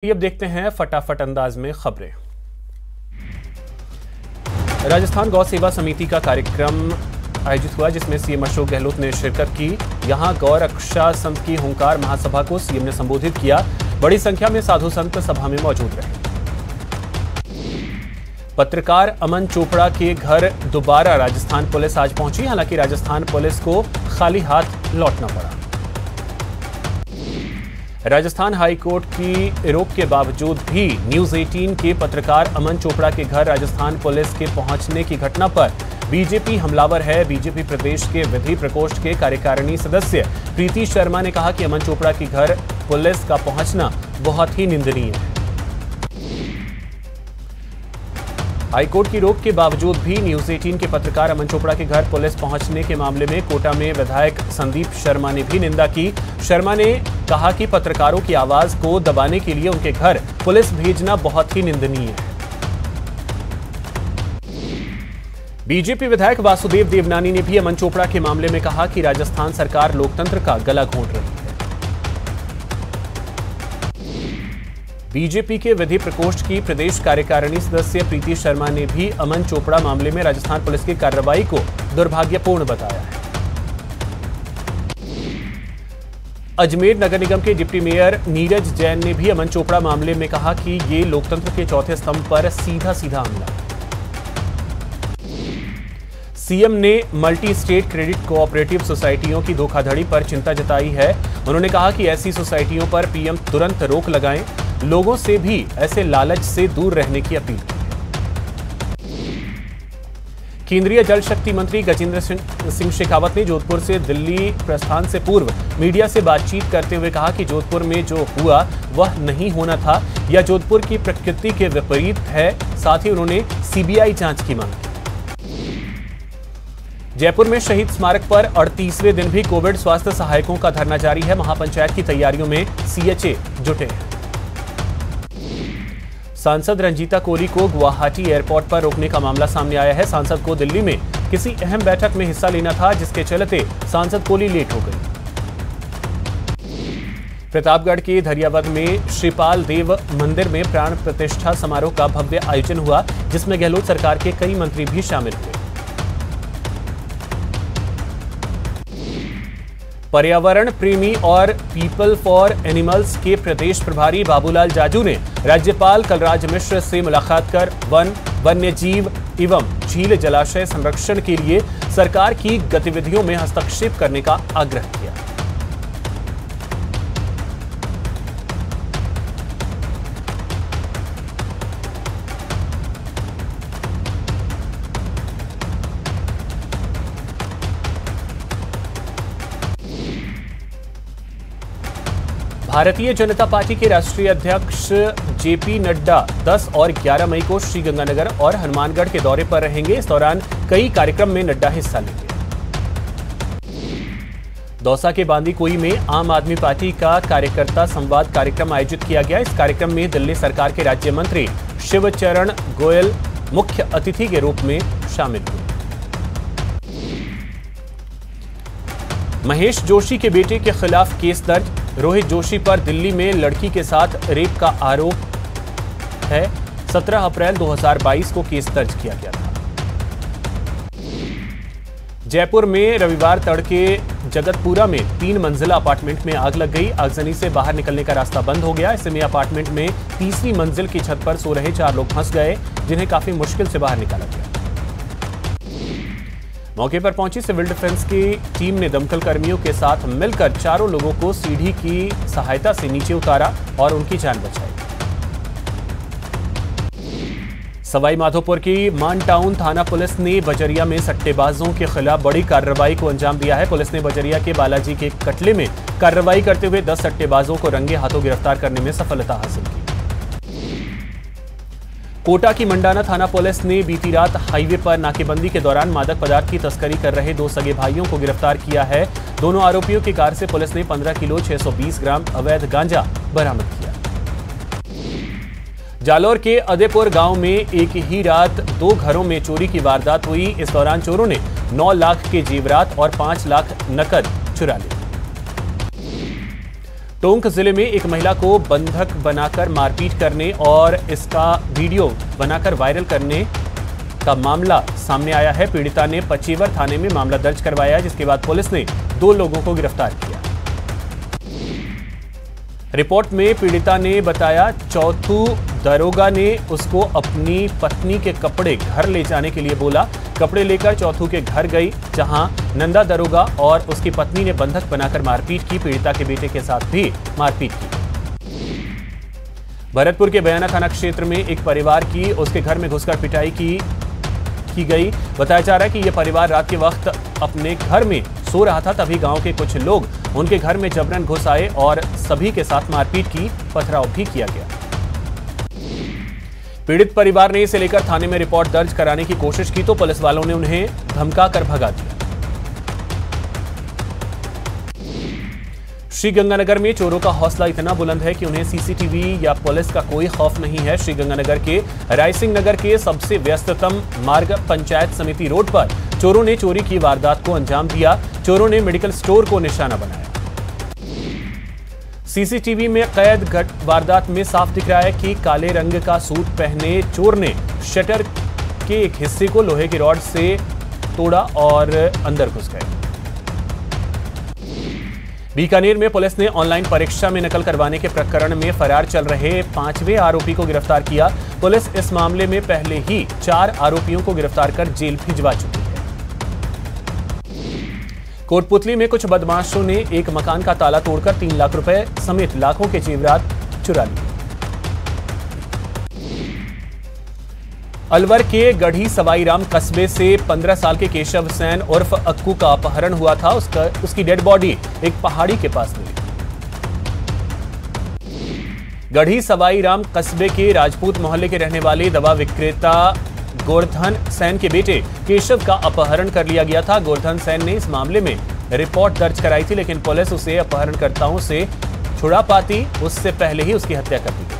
अब देखते हैं फटाफट अंदाज में खबरें। राजस्थान गौ सेवा समिति का कार्यक्रम आयोजित हुआ जिसमें सीएम अशोक गहलोत ने शिरकत की। यहां गौ रक्षा संत की हुंकार महासभा को सीएम ने संबोधित किया। बड़ी संख्या में साधु संत सभा में मौजूद रहे। पत्रकार अमन चोपड़ा के घर दोबारा राजस्थान पुलिस आज पहुंची। हालांकि राजस्थान पुलिस को खाली हाथ लौटना पड़ा। राजस्थान हाईकोर्ट की रोक के बावजूद भी न्यूज 18 के पत्रकार अमन चोपड़ा के घर राजस्थान पुलिस के पहुंचने की घटना पर बीजेपी हमलावर है। बीजेपी प्रदेश के विधि प्रकोष्ठ के कार्यकारिणी सदस्य प्रीति शर्मा ने कहा कि अमन चोपड़ा के घर पुलिस का पहुंचना बहुत ही निंदनीय है। हाईकोर्ट की रोक के बावजूद भी न्यूज 18 के पत्रकार अमन चोपड़ा के घर पुलिस पहुंचने के मामले में कोटा में विधायक संदीप शर्मा ने भी निंदा की। शर्मा ने कहा कि पत्रकारों की आवाज को दबाने के लिए उनके घर पुलिस भेजना बहुत ही निंदनीय है। बीजेपी विधायक वासुदेव देवनानी ने भी अमन चोपड़ा के मामले में कहा कि राजस्थान सरकार लोकतंत्र का गला घोंट रही है। बीजेपी के विधि प्रकोष्ठ की प्रदेश कार्यकारिणी सदस्य प्रीति शर्मा ने भी अमन चोपड़ा मामले में राजस्थान पुलिस की कार्रवाई को दुर्भाग्यपूर्ण बताया है। अजमेर नगर निगम के डिप्टी मेयर नीरज जैन ने भी अमन चोपड़ा मामले में कहा कि ये लोकतंत्र के चौथे स्तंभ पर सीधा सीधा हमला है। सीएम ने मल्टी स्टेट क्रेडिट कोऑपरेटिव सोसाइटियों की धोखाधड़ी पर चिंता जताई है। उन्होंने कहा कि ऐसी सोसाइटियों पर पीएम तुरंत रोक लगाएं। लोगों से भी ऐसे लालच से दूर रहने की अपील की है। केंद्रीय जल शक्ति मंत्री गजेंद्र सिंह शेखावत ने जोधपुर से दिल्ली प्रस्थान से पूर्व मीडिया से बातचीत करते हुए कहा कि जोधपुर में जो हुआ वह नहीं होना था या जोधपुर की प्रकृति के विपरीत है। साथ ही उन्होंने सीबीआई जांच की मांग की। जयपुर में शहीद स्मारक पर 38वें दिन भी कोविड स्वास्थ्य सहायकों का धरना जारी है। महापंचायत की तैयारियों में सीएचए जुटे हैं। सांसद रंजीता कोली को गुवाहाटी एयरपोर्ट पर रोकने का मामला सामने आया है। सांसद को दिल्ली में किसी अहम बैठक में हिस्सा लेना था, जिसके चलते सांसद कोली लेट हो गई। प्रतापगढ़ के धरियावद में श्रीपाल देव मंदिर में प्राण प्रतिष्ठा समारोह का भव्य आयोजन हुआ, जिसमें गहलोत सरकार के कई मंत्री भी शामिल हुए। पर्यावरण प्रेमी और पीपल फॉर एनिमल्स के प्रदेश प्रभारी बाबूलाल जाजू ने राज्यपाल कलराज मिश्र से मुलाकात कर वन, वन्यजीव एवं झील जलाशय संरक्षण के लिए सरकार की गतिविधियों में हस्तक्षेप करने का आग्रह किया। भारतीय जनता पार्टी के राष्ट्रीय अध्यक्ष जेपी नड्डा 10 और 11 मई को श्रीगंगानगर और हनुमानगढ़ के दौरे पर रहेंगे। इस दौरान कई कार्यक्रम में नड्डा हिस्सा लेंगे। दौसा के बांदीकुई में आम आदमी पार्टी का कार्यकर्ता संवाद कार्यक्रम आयोजित किया गया। इस कार्यक्रम में दिल्ली सरकार के राज्य मंत्री शिवचरण गोयल मुख्य अतिथि के रूप में शामिल हुए। महेश जोशी के बेटे के खिलाफ केस दर्ज। रोहित जोशी पर दिल्ली में लड़की के साथ रेप का आरोप है। 17 अप्रैल 2022 को केस दर्ज किया गया था। जयपुर में रविवार तड़के जगतपुरा में 3 मंजिला अपार्टमेंट में आग लग गई। आगजनी से बाहर निकलने का रास्ता बंद हो गया। ऐसे में अपार्टमेंट में तीसरी मंजिल की छत पर सो रहे 4 लोग फंस गए, जिन्हें काफी मुश्किल से बाहर निकाला गया। मौके पर पहुंची सिविल डिफेंस की टीम ने दमकल कर्मियों के साथ मिलकर 4 लोगों को सीढ़ी की सहायता से नीचे उतारा और उनकी जान बचाई। सवाई माधोपुर की मान टाउन थाना पुलिस ने बजरिया में सट्टेबाजों के खिलाफ बड़ी कार्रवाई को अंजाम दिया है। पुलिस ने बजरिया के बालाजी के कटले में कार्रवाई करते हुए 10 सट्टेबाजों को रंगे हाथों गिरफ्तार करने में सफलता हासिल की। कोटा की मंडाना थाना पुलिस ने बीती रात हाईवे पर नाकेबंदी के दौरान मादक पदार्थ की तस्करी कर रहे 2 सगे भाइयों को गिरफ्तार किया है। दोनों आरोपियों की कार से पुलिस ने 15 किलो 620 ग्राम अवैध गांजा बरामद किया। जालौर के अदेपुर गांव में एक ही रात 2 घरों में चोरी की वारदात हुई। इस दौरान चोरों ने 9 लाख के जेवरात और 5 लाख नकद चुरा लिए। टोंक जिले में एक महिला को बंधक बनाकर मारपीट करने और इसका वीडियो बनाकर वायरल करने का मामला सामने आया है। पीड़िता ने पचीवर थाने में मामला दर्ज करवाया, जिसके बाद पुलिस ने 2 लोगों को गिरफ्तार किया। रिपोर्ट में पीड़िता ने बताया, चौथू दरोगा ने उसको अपनी पत्नी के कपड़े घर ले जाने के लिए बोला। कपड़े लेकर चौथू के घर गई, जहां नंदा दरोगा और उसकी पत्नी ने बंधक बनाकर मारपीट की। पीड़िता के बेटे के साथ भी मारपीट की। भरतपुर के बयाना थाना क्षेत्र में एक परिवार की उसके घर में घुसकर पिटाई की गई। बताया जा रहा है कि यह परिवार रात के वक्त अपने घर में सो रहा था, तभी गांव के कुछ लोग उनके घर में जबरन घुस आए और सभी के साथ मारपीट की, पथराव भी किया गया। पीड़ित परिवार ने इसे लेकर थाने में रिपोर्ट दर्ज कराने की कोशिश की तो पुलिस वालों ने उन्हें धमकाकर भगा दिया। श्रीगंगानगर में चोरों का हौसला इतना बुलंद है कि उन्हें सीसीटीवी या पुलिस का कोई खौफ नहीं है। श्रीगंगानगर के रायसिंह नगर के सबसे व्यस्ततम मार्ग पंचायत समिति रोड पर चोरों ने चोरी की वारदात को अंजाम दिया। चोरों ने मेडिकल स्टोर को निशाना बनाया। सीसीटीवी में कैद वारदात में साफ दिख रहा है कि काले रंग का सूट पहने चोर ने शटर के एक हिस्से को लोहे की रॉड से तोड़ा और अंदर घुस गए। बीकानेर में पुलिस ने ऑनलाइन परीक्षा में नकल करवाने के प्रकरण में फरार चल रहे 5वें आरोपी को गिरफ्तार किया। पुलिस इस मामले में पहले ही 4 आरोपियों को गिरफ्तार कर जेल भिजवा चुकी है। कोटपुतली में कुछ बदमाशों ने एक मकान का ताला तोड़कर 3 लाख रुपए समेत लाखों के जेवरात चुरा लिए। अलवर के गढ़ी सवाईराम कस्बे से 15 साल के केशव सैन उर्फ अक्कू का अपहरण हुआ था। उसकी डेड बॉडी एक पहाड़ी के पास मिली। गढ़ी सवाईराम कस्बे के राजपूत मोहल्ले के रहने वाले दवा विक्रेता गोवर्धन सैन के बेटे केशव का अपहरण कर लिया गया था। गोवर्धन सैन ने इस मामले में रिपोर्ट दर्ज कराई थी, लेकिन पुलिस उसे अपहरणकर्ताओं से छुड़ा पाती उससे पहले ही उसकी हत्या कर दी गई।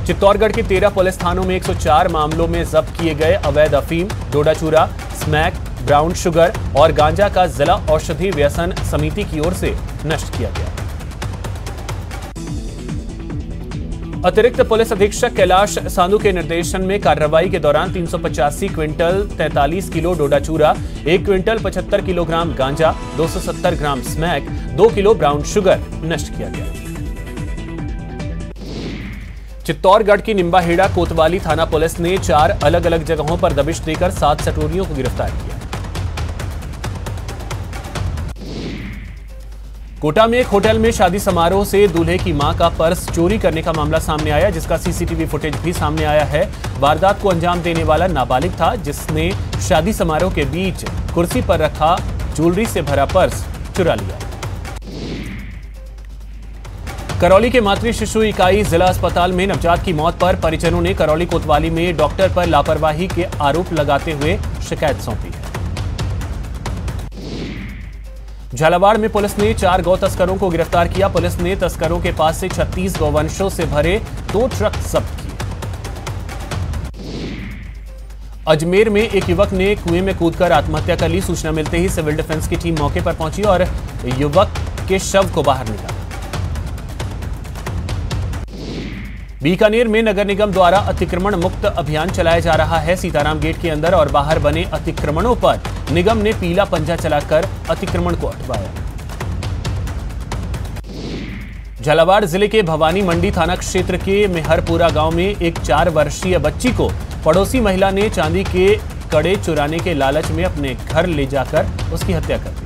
चित्तौड़गढ़ के 13 पुलिस थानों में 104 मामलों में जब्त किए गए अवैध अफीम, डोडा चूरा, स्मैक, ब्राउन शुगर और गांजा का जिला औषधि व्यसन समिति की ओर से नष्ट किया गया। अतिरिक्त पुलिस अधीक्षक कैलाश सांधु के निर्देशन में कार्रवाई के दौरान 385 क्विंटल 43 किलो डोडा चूरा, 1 क्विंटल 75 किलोग्राम गांजा, 270 gram smack, 2 kilo brown sugar नष्ट किया गया। चित्तौड़गढ़ की निम्बाहेड़ा कोतवाली थाना पुलिस ने 4 अलग अलग जगहों पर दबिश देकर 7 सटोरियों को गिरफ्तार किया। कोटा में एक होटल में शादी समारोह से दूल्हे की मां का पर्स चोरी करने का मामला सामने आया, जिसका सीसीटीवी फुटेज भी सामने आया है। वारदात को अंजाम देने वाला नाबालिग था, जिसने शादी समारोह के बीच कुर्सी पर रखा ज्वेलरी से भरा पर्स चुरा लिया। करौली के मातृ शिशु इकाई जिला अस्पताल में नवजात की मौत पर परिजनों ने करौली कोतवाली में डॉक्टर पर लापरवाही के आरोप लगाते हुए शिकायत सौंपी है। झालावाड़ में पुलिस ने 4 गौ तस्करों को गिरफ्तार किया। पुलिस ने तस्करों के पास से 36 गौवंशों से भरे 2 ट्रक जब्त किए। अजमेर में एक युवक ने कुएं में कूदकर आत्महत्या कर ली। सूचना मिलते ही सिविल डिफेंस की टीम मौके पर पहुंची और युवक के शव को बाहर निकाला। बीकानेर में नगर निगम द्वारा अतिक्रमण मुक्त अभियान चलाया जा रहा है। सीताराम गेट के अंदर और बाहर बने अतिक्रमणों पर निगम ने पीला पंजा चलाकर अतिक्रमण को हटवाया। झालावाड़ जिले के भवानी मंडी थाना क्षेत्र के मेहरपुरा गांव में एक 4 वर्षीय बच्ची को पड़ोसी महिला ने चांदी के कड़े चुराने के लालच में अपने घर ले जाकर उसकी हत्या कर दी।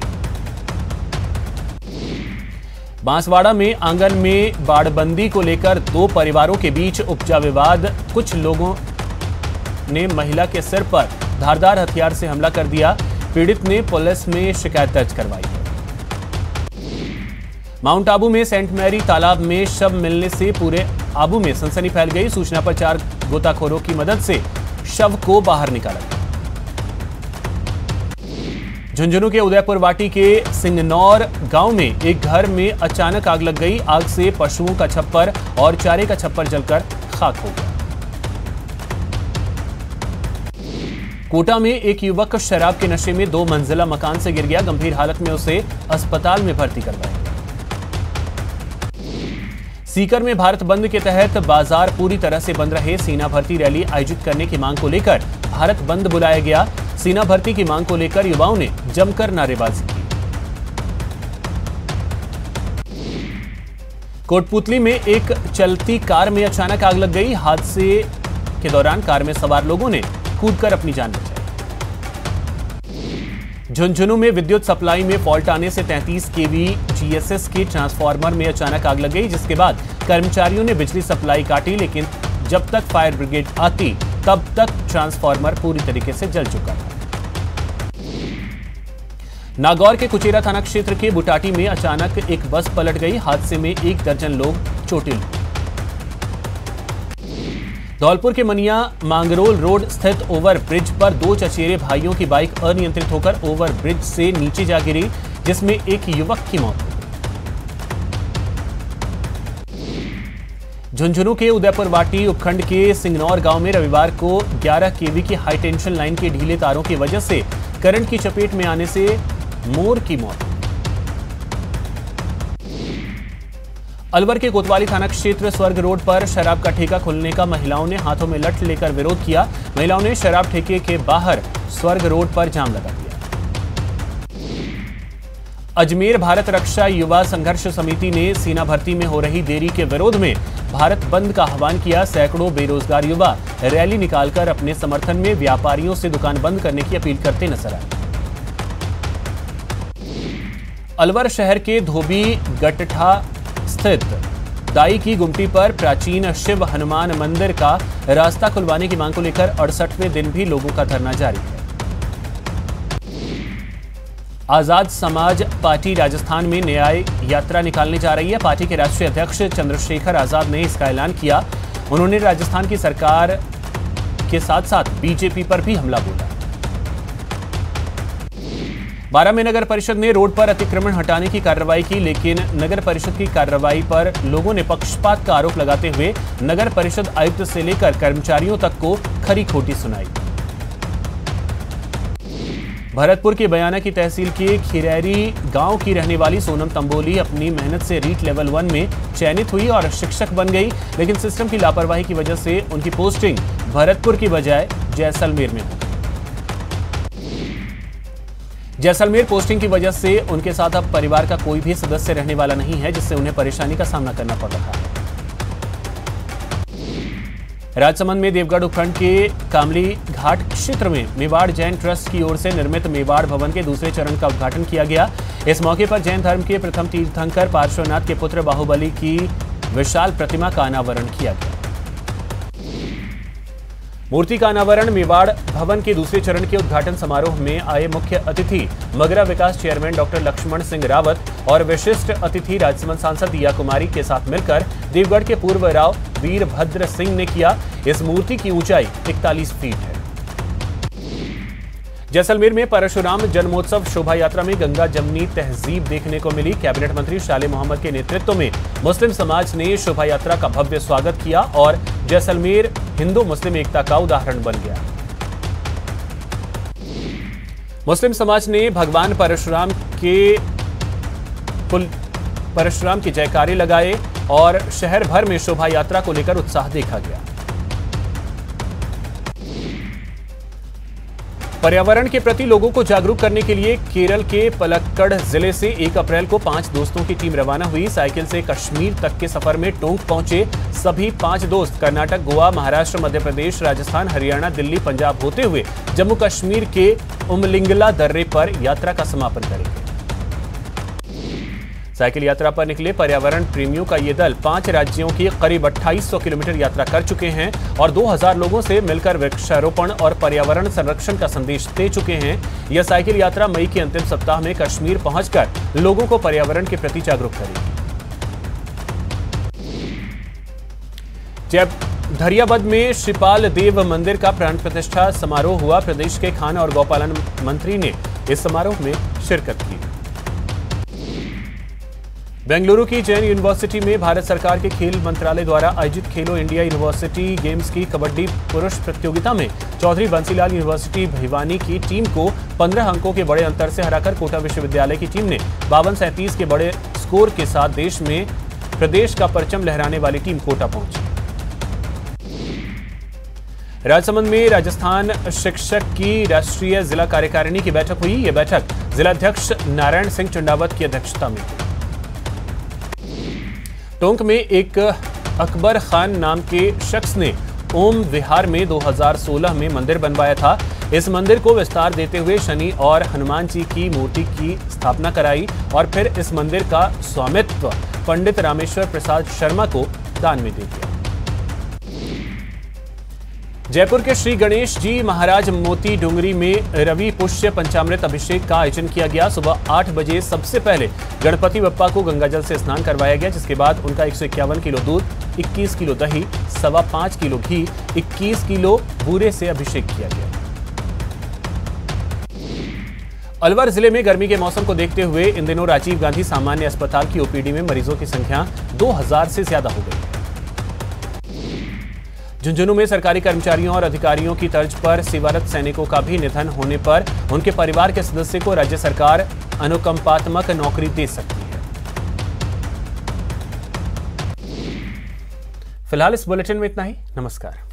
बांसवाड़ा में आंगन में बाड़बंदी को लेकर 2 परिवारों के बीच उपजा विवाद। कुछ लोगों ने महिला के सिर पर धारदार हथियार से हमला कर दिया। पीड़ित ने पुलिस में शिकायत दर्ज करवाई है। माउंट आबू में सेंट मैरी तालाब में शव मिलने से पूरे आबू में सनसनी फैल गई। सूचना पर 4 गोताखोरों की मदद से शव को बाहर निकाला गया। झुंझुनू के उदयपुर वाटी के सिंगनौर गांव में एक घर में अचानक आग लग गई। आग से पशुओं का छप्पर और चारे का छप्पर जलकर खाक हो गया। कोटा में एक युवक शराब के नशे में 2 मंजिला मकान से गिर गया। गंभीर हालत में उसे अस्पताल में भर्ती करवाया गया। सीकर में भारत बंद के तहत बाजार पूरी तरह से बंद रहे। सेना भर्ती रैली आयोजित करने की मांग को लेकर भारत बंद बुलाया गया। सेना भर्ती की मांग को लेकर युवाओं ने जमकर नारेबाजी की। कोटपुतली में एक चलती कार में अचानक आग लग गई। हादसे के दौरान कार में सवार लोगों ने कूदकर अपनी जान बचाई। झुंझुनू में विद्युत सप्लाई में फॉल्ट आने से 33 केवी जीएसएस के ट्रांसफार्मर में अचानक आग लग गई, जिसके बाद कर्मचारियों ने बिजली सप्लाई काटी, लेकिन जब तक फायर ब्रिगेड आती तब तक ट्रांसफार्मर पूरी तरीके से जल चुका था। नागौर के कुचेरा थाना क्षेत्र के बुटाटी में अचानक एक बस पलट गई। हादसे में 1 दर्जन लोग चोटिल हुए। धौलपुर के मनिया मांगरोल रोड स्थित ओवर ब्रिज पर 2 चचेरे भाइयों की बाइक अनियंत्रित होकर ओवर ब्रिज से नीचे जा गिरी, जिसमें एक युवक की मौत हो गई। झुंझुनू के उदयपुर वाटी उपखंड के सिंगनौर गांव में रविवार को 11 केवी की हाई टेंशन लाइन के ढीले तारों की वजह से करंट की चपेट में आने से मोर की मौत। अलवर के कोतवाली थाना क्षेत्र स्वर्ग रोड पर शराब का ठेका खुलने का महिलाओं ने हाथों में लठ लेकर विरोध किया। महिलाओं ने शराब ठेके के बाहर स्वर्ग रोड पर जाम लगा दिया। अजमेर भारत रक्षा युवा संघर्ष समिति ने सेना भर्ती में हो रही देरी के विरोध में भारत बंद का आह्वान किया। सैकड़ों बेरोजगार युवा रैली निकालकर अपने समर्थन में व्यापारियों से दुकान बंद करने की अपील करते नजर आए। अलवर शहर के धोबी गट्ठा स्थित दाई की गुमटी पर प्राचीन शिव हनुमान मंदिर का रास्ता खुलवाने की मांग को लेकर 68वें दिन भी लोगों का धरना जारी है। आजाद समाज पार्टी राजस्थान में न्याय यात्रा निकालने जा रही है। पार्टी के राष्ट्रीय अध्यक्ष चंद्रशेखर आजाद ने इसका ऐलान किया। उन्होंने राजस्थान की सरकार के साथ साथ बीजेपी पर भी हमला बोला। बारां में नगर परिषद ने रोड पर अतिक्रमण हटाने की कार्रवाई की, लेकिन नगर परिषद की कार्रवाई पर लोगों ने पक्षपात का आरोप लगाते हुए नगर परिषद आयुक्त से लेकर कर्मचारियों तक को खरी खोटी सुनाई। भरतपुर के बयाना की तहसील के खिरैरी गांव की रहने वाली सोनम तंबोली अपनी मेहनत से रीट लेवल 1 में चयनित हुई और शिक्षक बन गई, लेकिन सिस्टम की लापरवाही की वजह से उनकी पोस्टिंग भरतपुर की बजाय जैसलमेर में हो गई। जैसलमेर पोस्टिंग की वजह से उनके साथ अब परिवार का कोई भी सदस्य रहने वाला नहीं है, जिससे उन्हें परेशानी का सामना करना पड़ रहा है। राजसमंद में देवगढ़ उपखंड के कामली घाट क्षेत्र में मेवाड़ जैन ट्रस्ट की ओर से निर्मित मेवाड़ भवन के दूसरे चरण का उद्घाटन किया गया। इस मौके पर जैन धर्म के प्रथम तीर्थंकर पार्श्वनाथ के पुत्र बाहुबली की विशाल प्रतिमा का अनावरण किया गया। मूर्ति का अनावरण मेवाड़ भवन के दूसरे चरण के उद्घाटन समारोह में आए मुख्य अतिथि मगरा विकास चेयरमैन डॉक्टर लक्ष्मण सिंह रावत और विशिष्ट अतिथि राजसमंद सांसद दिया कुमारी के साथ मिलकर देवगढ़ के पूर्व राव वीरभद्र सिंह ने किया। इस मूर्ति की ऊंचाई 41 फीट है। जैसलमेर में परशुराम जन्मोत्सव शोभा यात्रा में गंगा जमनी तहजीब देखने को मिली। कैबिनेट मंत्री शाले मोहम्मद के नेतृत्व में मुस्लिम समाज ने शोभा यात्रा का भव्य स्वागत किया और जैसलमेर हिंदू मुस्लिम एकता का उदाहरण बन गया। मुस्लिम समाज ने भगवान परशुराम के जयकारे लगाए और शहर भर में शोभा यात्रा को लेकर उत्साह देखा गया। पर्यावरण के प्रति लोगों को जागरूक करने के लिए केरल के पलक्कड़ जिले से 1 अप्रैल को 5 दोस्तों की टीम रवाना हुई। साइकिल से कश्मीर तक के सफर में टोंक पहुंचे सभी 5 दोस्त कर्नाटक, गोवा, महाराष्ट्र, मध्य प्रदेश, राजस्थान, हरियाणा, दिल्ली, पंजाब होते हुए जम्मू कश्मीर के उमलिंगला दर्रे पर यात्रा का समापन करेंगे। साइकिल यात्रा पर निकले पर्यावरण प्रेमियों का ये दल 5 राज्यों की करीब 2800 किलोमीटर यात्रा कर चुके हैं और 2000 लोगों से मिलकर वृक्षारोपण और पर्यावरण संरक्षण का संदेश दे चुके हैं। यह साइकिल यात्रा मई के अंतिम सप्ताह में कश्मीर पहुंचकर लोगों को पर्यावरण के प्रति जागरूक करेगी। जब धरियाबद में श्रीपाल देव मंदिर का प्राण प्रतिष्ठा समारोह हुआ, प्रदेश के खान और गौपालन मंत्री ने इस समारोह में शिरकत की। बेंगलुरु की जैन यूनिवर्सिटी में भारत सरकार के खेल मंत्रालय द्वारा आयोजित खेलो इंडिया यूनिवर्सिटी गेम्स की कबड्डी पुरुष प्रतियोगिता में चौधरी बंसीलाल यूनिवर्सिटी भिवानी की टीम को 15 अंकों के बड़े अंतर से हराकर कोटा विश्वविद्यालय की टीम ने 52-37 के बड़े स्कोर के साथ देश में प्रदेश का परचम लहराने वाली टीम कोटा पहुंची। राजसमंद में राजस्थान शिक्षक की राष्ट्रीय जिला कार्यकारिणी की बैठक हुई। यह बैठक जिलाध्यक्ष नारायण सिंह चंडावत की अध्यक्षता में। टोंक में एक अकबर खान नाम के शख्स ने ओम विहार में 2016 में मंदिर बनवाया था। इस मंदिर को विस्तार देते हुए शनि और हनुमान जी की मूर्ति की स्थापना कराई और फिर इस मंदिर का स्वामित्व पंडित रामेश्वर प्रसाद शर्मा को दान में दे दिया। जयपुर के श्री गणेश जी महाराज मोती डोंगरी में रवि पुष्य पंचामृत अभिषेक का आयोजन किया गया। सुबह 8 बजे सबसे पहले गणपति बप्पा को गंगाजल से स्नान करवाया गया, जिसके बाद उनका 151 किलो दूध, 21 किलो दही, 5.25 किलो घी, 21 किलो बूरे से अभिषेक किया गया। अलवर जिले में गर्मी के मौसम को देखते हुए इन दिनों राजीव गांधी सामान्य अस्पताल की ओपीडी में मरीजों की संख्या 2000 से ज्यादा हो गई। झुंझुनू में सरकारी कर्मचारियों और अधिकारियों की तर्ज पर सेवारत सैनिकों का भी निधन होने पर उनके परिवार के सदस्य को राज्य सरकार अनुकंपात्मक नौकरी दे सकती है। फिलहाल इस बुलेटिन में इतना ही। नमस्कार।